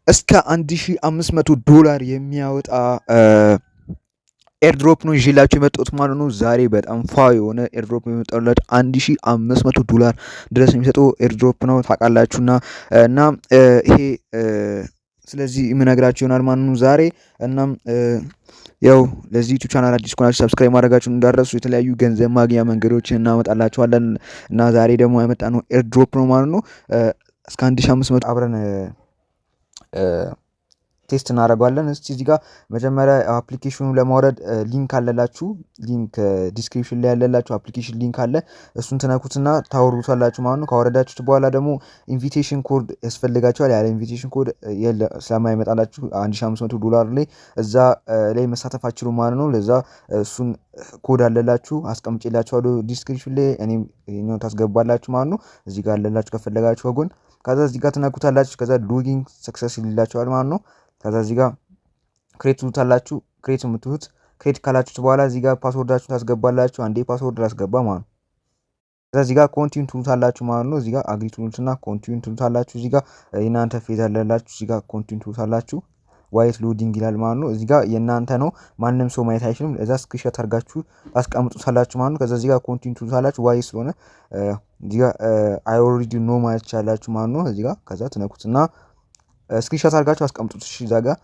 እስከ $1500 የሚያወጣ ኤርድሮፕ ነው ይዤላችሁ የመጣሁት ማለት ነው። ዛሬ በጣም ፋ የሆነ ኤርድሮፕ የመጣለት $1500 ድረስ የሚሰጠው ኤርድሮፕ ነው ታውቃላችሁና እና ይሄ ስለዚህ የምነግራችሁ ይሆናል ማለት ነው ዛሬ። እናም ያው ለዚህ ዩቲዩብ ቻናል አዲስ ከሆናችሁ ሰብስክራይብ ማድረጋችሁን እንዳትረሱ። የተለያዩ ገንዘብ ማግኛ መንገዶችን እናመጣላችኋለን እና ዛሬ ደግሞ ያመጣነው ኤርድሮፕ ነው ማለት ነው። እስከ 1500 አብረን ቴስት እናደርጋለን። እስቲ እዚህ ጋር መጀመሪያ አፕሊኬሽኑ ለማውረድ ሊንክ አለላችሁ። ሊንክ ዲስክሪፕሽን ላይ ያለላችሁ አፕሊኬሽን ሊንክ አለ። እሱን ትነኩትና ታወርዱታላችሁ ማለት ነው። ካወረዳችሁት በኋላ ደግሞ ኢንቪቴሽን ኮድ ያስፈልጋችኋል። ያለ ኢንቪቴሽን ኮድ ስለማይመጣላችሁ $1500 ላይ እዛ ላይ መሳተፍ አትችሉ ማለት ነው። ለዛ እሱን ኮድ አለላችሁ አስቀምጬላችኋለሁ ዲስክሪፕሽን ላይ። እኔም ይሄኛው ታስገባላችሁ ማለት ነው። እዚህ ጋር አለላችሁ ከፈለጋችሁ ወጎን። ከዛ እዚህ ጋር ትነኩታላችሁ። ከዛ ሎጊንግ ሰክሰስ ይላችኋል ማለት ነው። ከዛ እዚህ ጋር ክሬት ትሉታላችሁ። ክሬት የምትሉት ክሬት ካላችሁት በኋላ እዚህ ጋር ፓስወርዳችሁን ታስገባላችሁ። አንዴ ፓስወርድ ላስገባ ማለት ነው። ከዛ እዚህ ጋር ኮንቲኒው ትሉታላችሁ ማለት ነው። እዚህ ጋር አግሪ ትሉትና ኮንቲኒው ትሉታላችሁ። እዚህ ጋር የእናንተ ፌዝ አለላችሁ። እዚህ ጋር ኮንቲኒው ትሉታላችሁ። ዋይት ሎዲንግ ይላል ማለት ነው። እዚህ ጋር የእናንተ ነው፣ ማንም ሰው ማየት አይችልም። እዛ ስክሪንሾት አድርጋችሁ ታስቀምጡታላችሁ ማለት ነው። ከዛ እዚህ ጋር ኮንቲኒው ትሉታላችሁ። ዋይ ስለሆነ እዚህ ጋር አይ ኦልሬዲ ኖ ማለት ትችላላችሁ ማለት ነው። እዚህ ጋር ከዛ ትነኩትና ስክሪንሾት አድርጋችሁ አስቀምጡት። እሺ እዛ ጋር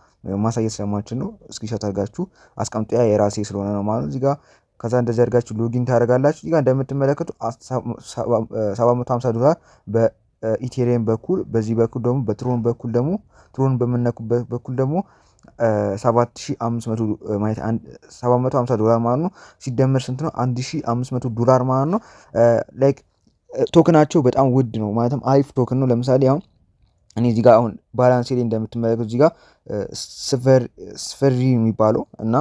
ማሳየት ስለማችን ነው። ስክሪንሾት አድርጋችሁ አስቀምጡ። ያ የራሴ ስለሆነ ነው ማለት ነው። እዚህ ጋር ከዛ እንደዚህ አድርጋችሁ ሎጊን ታደርጋላችሁ። እዚህ ጋር እንደምትመለከቱ $750 በኢቴሪየም በኩል፣ በዚህ በኩል ደግሞ በትሮን በኩል ደግሞ ትሮን በምነኩበት በኩል ደግሞ $750 ማለት ነው። ሲደመር ስንት ነው? $1500 ማለት ነው። ላይክ ቶክናቸው በጣም ውድ ነው ማለትም አሪፍ ቶክን ነው። ለምሳሌ አሁን እኔ እዚህ ጋር አሁን ባላንስ ላይ እንደምትመለከቱት እዚህ ጋር ስፈሪ የሚባለው እና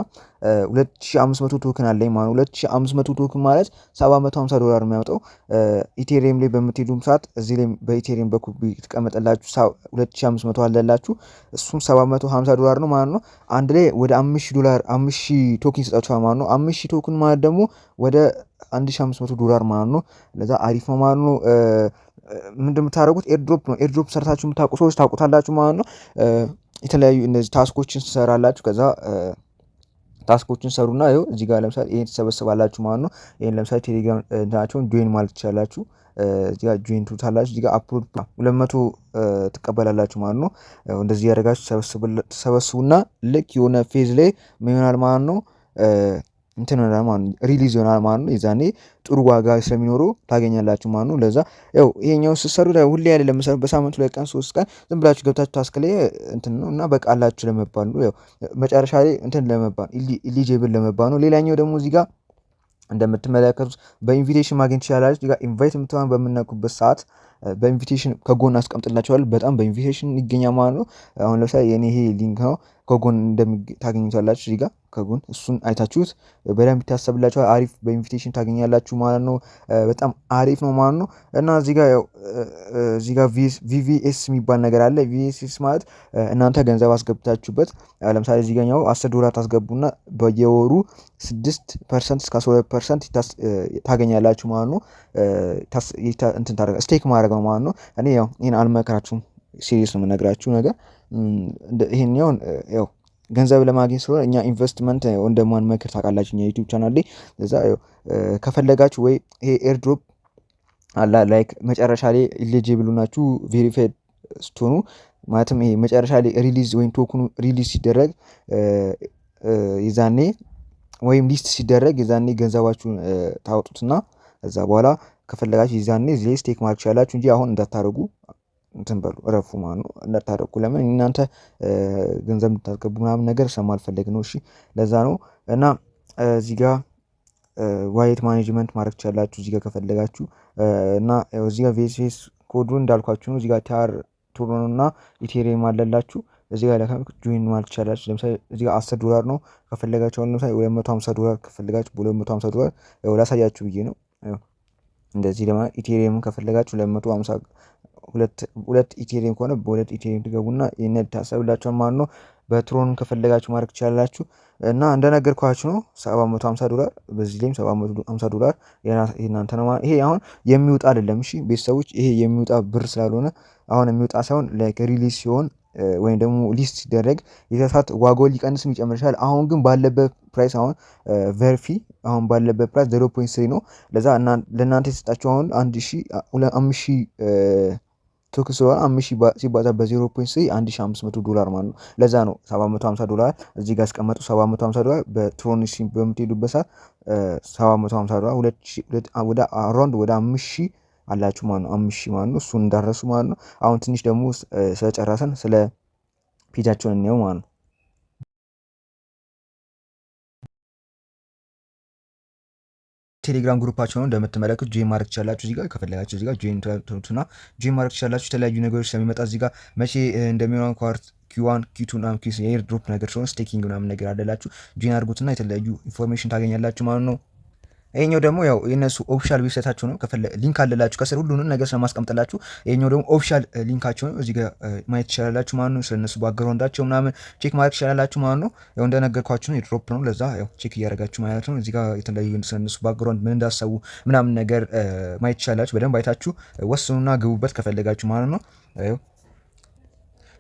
2500 ቶክን አለኝ ማለት ነው። 2500 ቶክን ማለት $750 የሚያወጣው ኢቴሪየም ላይ በምትሄዱም ሰዓት እዚህ ላይ በኢቴሪየም በኩል ተቀመጠላችሁ 2500 አለላችሁ። እሱም $750 ነው ማለት ነው። አንድ ላይ ወደ $5000 ቶክን ይሰጣችኋል ማለት ነው። 5000 ቶክን ማለት ደግሞ ወደ $1500 ማለት ነው። ለዛ አሪፍ ነው ማለት ነው። ምንድነው የምታደርጉት? ኤርድሮፕ ነው። ኤርድሮፕ ሰርታችሁ የምታውቁ ሰዎች ታውቁታላችሁ ማለት ነው። የተለያዩ እነዚህ ታስኮችን ትሰራላችሁ። ከዛ ታስኮችን ሰሩና ይኸው እዚህ ጋር ለምሳሌ ይሄን ትሰበስባላችሁ ማለት ነው። ይሄን ለምሳሌ ቴሌግራም እንትናቸውን ጆይን ማለት ትችላላችሁ። እዚህ ጋር ጆይን ትሉታላችሁ። እዚህ ጋር አፕሎድ 200 ትቀበላላችሁ ማለት ነው። እንደዚህ ያደርጋችሁ ተሰበስቡና ልክ የሆነ ፌዝ ላይ ምን ይሆናል ማለት ነው እንትን ይሆናል ማለት ነው። ሪሊዝ ይሆናል ማለት ነው። የዛኔ ጥሩ ዋጋ ስለሚኖረው ታገኛላችሁ ማለት ነው። ለዛ ያው ይሄኛው ስትሰሩ ሁሌ ያለ ለምሳሌ በሳምንቱ 2 ቀን 3 ቀን ዝም ብላችሁ ገብታችሁ ታስከለ እንትን ነው እና በቃ አላችሁ ለመባል ነው። ያው መጨረሻ ላይ እንትን ለመባል ኢሊጂብል ለመባል ነው። ሌላኛው ደግሞ እዚህ ጋር እንደምትመለከቱት በኢንቪቴሽን ማግኘት ይችላላችሁ። እዚህ ጋር ኢንቫይት የምትሆን በምናውቁበት ሰዓት በኢንቪቴሽን ከጎን አስቀምጥላችኋል። በጣም በኢንቪቴሽን ይገኛል ማለት ነው። አሁን ለምሳሌ የኔ ይሄ ሊንክ ነው ከጎን ታገኙታላችሁ። እዚህ ጋር ከጎን እሱን አይታችሁት በደንብ ይታሰብላችኋል። አሪፍ በኢንቪቴሽን ታገኛላችሁ ማለት ነው። በጣም አሪፍ ነው ማለት ነው። እና እዚህ ጋር ያው እዚህ ጋር ቪቪኤስ የሚባል ነገር አለ። ቪቪኤስ ማለት እናንተ ገንዘብ አስገብታችሁበት ለምሳሌ እዚህ ጋር $10 ታስገቡና በየወሩ 6% እስከ 12% ታገኛላችሁ ማለት ነው። እንትን ታደርጋ ስቴክ ማድረግ ነው ማለት ነው። እኔ ያው ይሄን አልመክራችሁም፣ ሲሪየስ ነው የምነግራችሁ ነገር። ይሄኛውን ያው ገንዘብ ለማግኘት ስለሆነ እኛ ኢንቨስትመንት እንደማንመክር ታውቃላችሁ እኛ ዩቲዩብ ቻናል ላይ። እዛ ከፈለጋችሁ ወይ ይሄ ኤርድሮፕ አላ ላይክ መጨረሻ ላይ ኢሊጂብል ናችሁ ቬሪፋይድ ስትሆኑ ማለትም ይሄ መጨረሻ ላይ ሪሊዝ ወይም ቶክኑ ሪሊዝ ሲደረግ ይዛኔ ወይም ሊስት ሲደረግ ይዛኔ ገንዘባችሁን ታወጡትና ከዛ በኋላ ከፈለጋችሁ ይዛኔ እዚህ ስቴክ ማድረግ ትችላላችሁ እንጂ አሁን እንዳታረጉ እንትን በሉ እረፉ ማለት ነው። እንዳታረጉ ለምን እናንተ ገንዘብ እንድታስገቡ ምናምን ነገር ስለማልፈልግ ነው። እሺ ለዛ ነው። እና እዚህ ጋር ዋሌት ማኔጅመንት ማድረግ ትችላላችሁ እዚህ ጋር ከፈለጋችሁ እና እዚህ ጋር ቪኤስኤስ ኮዱን እንዳልኳችሁ ነው። እዚህ ጋር ቲአር ቱሮን እና ኢቴሪየም አለላችሁ። እዚህ ጋር ጆይን ማለት ትችላላችሁ። ለምሳሌ እዚህ ጋር $10 ነው ከፈለጋችሁ። አሁን ለምሳሌ $250 ከፈለጋችሁ $250 ያው ላሳያችሁ ብዬ ነው። እንደዚህ ለማለት ኢቴሪየም ከፈለጋችሁ 250 ሁለት ኢቴሪየም ከሆነ በሁለት ኢቴሪየም ትገቡና ይሄን ታሰብላችሁ ማለት ነው። በትሮን ከፈለጋችሁ ማድረግ ትችላላችሁ እና እንደነገርኳችሁ ነው $750 በዚህ ላይም $750 የእናንተ ነው ማለት። ይሄ አሁን የሚወጣ አይደለም። እሺ ቤተሰቦች ይሄ የሚወጣ ብር ስላልሆነ አሁን የሚወጣ ሳይሆን ላይክ ሪሊዝ ሲሆን ወይም ደግሞ ሊስት ሲደረግ የሰዓት ዋጋው ሊቀንስም ሊጨምር ይችላል። አሁን ግን ባለበት ፕራይስ አሁን ቨርፊ አሁን ባለበት ፕራይስ 0.3 ነው። ለዛ ለእናንተ የሰጣችሁ አሁን 5000 ቶክን ስለሆነ 5000 ሲባዛ በ0.3 $1500 ማለት ነው። ለዛ ነው $750 እዚህ ጋር አስቀመጡ። $750 በትሮኒስ በምትሄዱበት ሰዓት $750 ወደ አራውንድ ወደ 5000 አላችሁ ማለት ነው። 5000 ማለት ነው። እሱን እንዳረሱ ማለት ነው። አሁን ትንሽ ደግሞ ስለጨረሰን ስለ ፔጃቸውን እንየው ማለት ነው። ቴሌግራም ግሩፓቸው ነው እንደምትመለከቱት ጆይን ማድረግ ትችላላችሁ። እዚህ ጋር ከፈለጋችሁ እዚህ ጋር ጆይን ትሉትና ጆይን ማድረግ ትችላላችሁ። የተለያዩ ነገሮች ስለሚመጣ እዚህ ጋር መቼ እንደሚሆን ኳርት ኪዋን ኪቱ ና ኪስ የኤር ድሮፕ ነገር ሲሆን ስቴኪንግ ምናምን ነገር አለላችሁ። ጆይን አድርጉትና የተለያዩ ኢንፎርሜሽን ታገኛላችሁ ማለት ነው። ይሄኛው ደግሞ ያው የነሱ ኦፊሻል ዌብሳይታቸው ነው። ሊንክ አለላችሁ ከስር ሁሉንም ነገር ስለማስቀምጥላችሁ። ይሄኛው ደግሞ ኦፊሻል ሊንካቸው ነው። እዚህ ጋር ማየት ትችላላችሁ ማለት ነው። ስለነሱ ባክግራውንዳቸው ምናምን ቼክ ማድረግ ትችላላችሁ ማለት ነው። ያው እንደነገርኳችሁ ነው የድሮፕ ነው። ለዛ ያው ቼክ እያደረጋችሁ ማለት ነው። እዚህ ጋር የተለያዩ ስለነሱ ባክግራውንድ ምን እንዳሰቡ ምናምን ነገር ማየት ትችላላችሁ። በደንብ አይታችሁ ወስኑና ግቡበት ከፈለጋችሁ ማለት ነው።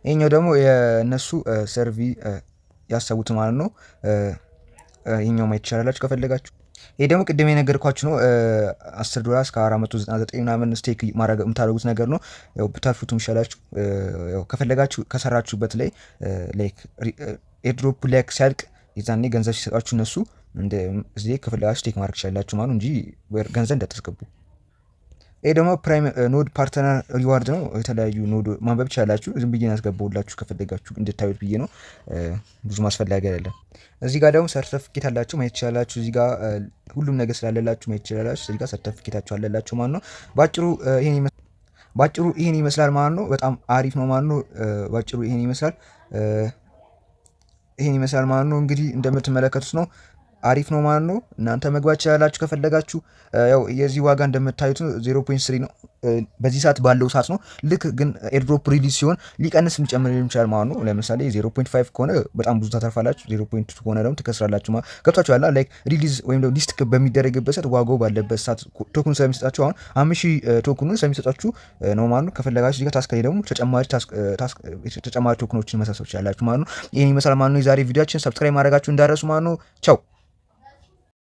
ይሄኛው ደግሞ የነሱ ሰርቪ ያሰቡት ማለት ነው። ይሄኛው ማየት ትችላላችሁ ከፈለጋችሁ። ይሄ ደግሞ ቅድም የነገርኳችሁ ነው። $10 እስከ 499 ምናምን ስቴክ ማድረግ የምታደርጉት ነገር ነው። ያው ብታልፉትም ይሻላችሁ። ያው ከፈለጋችሁ ከሰራችሁበት ላይ ላይክ ኤርድሮፕ ላይክ ሲያልቅ የዛኔ ገንዘብ ሲሰጣችሁ እነሱ እንደ እዚህ ከፈለጋችሁ ስቴክ ማድረግ ትችላላችሁ ማለት እንጂ ገንዘብ እንዳታስገቡ። ይሄ ደግሞ ፕራይም ኖድ ፓርትነር ሪዋርድ ነው። የተለያዩ ኖድ ማንበብ ትችላላችሁ። ዝም ብዬ ያስገባሁላችሁ ከፈለጋችሁ እንድታዩት ብዬ ነው። ብዙ ማስፈላጊ አይደለም። እዚህ ጋር ደግሞ ሰርተፊኬት አላችሁ ማየት ትችላላችሁ። እዚህ ጋር ሁሉም ነገር ስላለላችሁ ማየት ትችላላችሁ። እዚህ ጋር ሰርተፊኬታችሁ አለላችሁ ማለት ነው። ባጭሩ ይሄን ይመስላል ማለት ነው። በጣም አሪፍ ነው ማለት ነው። ባጭሩ ይሄን ይመስላል ማለት ነው። እንግዲህ እንደምትመለከቱት ነው። አሪፍ ነው ማለት ነው። እናንተ መግባት ትችላላችሁ ከፈለጋችሁ። ያው የዚህ ዋጋ እንደምታዩት 0.3 ነው። በዚህ ሰዓት ባለው ሰዓት ነው። ልክ ግን ኤርድሮፕ ሪሊዝ ሲሆን ሊቀንስ ሊጨምር ይችላል ማለት ነው። ለምሳሌ 0.5 ከሆነ በጣም ብዙ ታተርፋላችሁ። 0.2 ከሆነ ደግሞ ትከስራላችሁ ማለት ገብታችሁ ያላ ላይክ ሪሊዝ ወይም ደግሞ ሊስት በሚደረግበት ሰዓት ዋጋው ባለበት ሰዓት ቶክኑ ስለሚሰጣችሁ አሁን 5000 ቶክኑን ስለሚሰጣችሁ ነው ማለት ነው። ከፈለጋችሁ እዚህ ጋር ታስክ ላይ ደግሞ ተጨማሪ ቶክኖችን መሳሰብ ትችላላችሁ ማለት ነው። ይሄን ይመስላል ማለት ነው የዛሬ ቪዲዮአችን። ሰብስክራይብ ማድረጋችሁ እንዳረሱ ማለት ነው። ቻው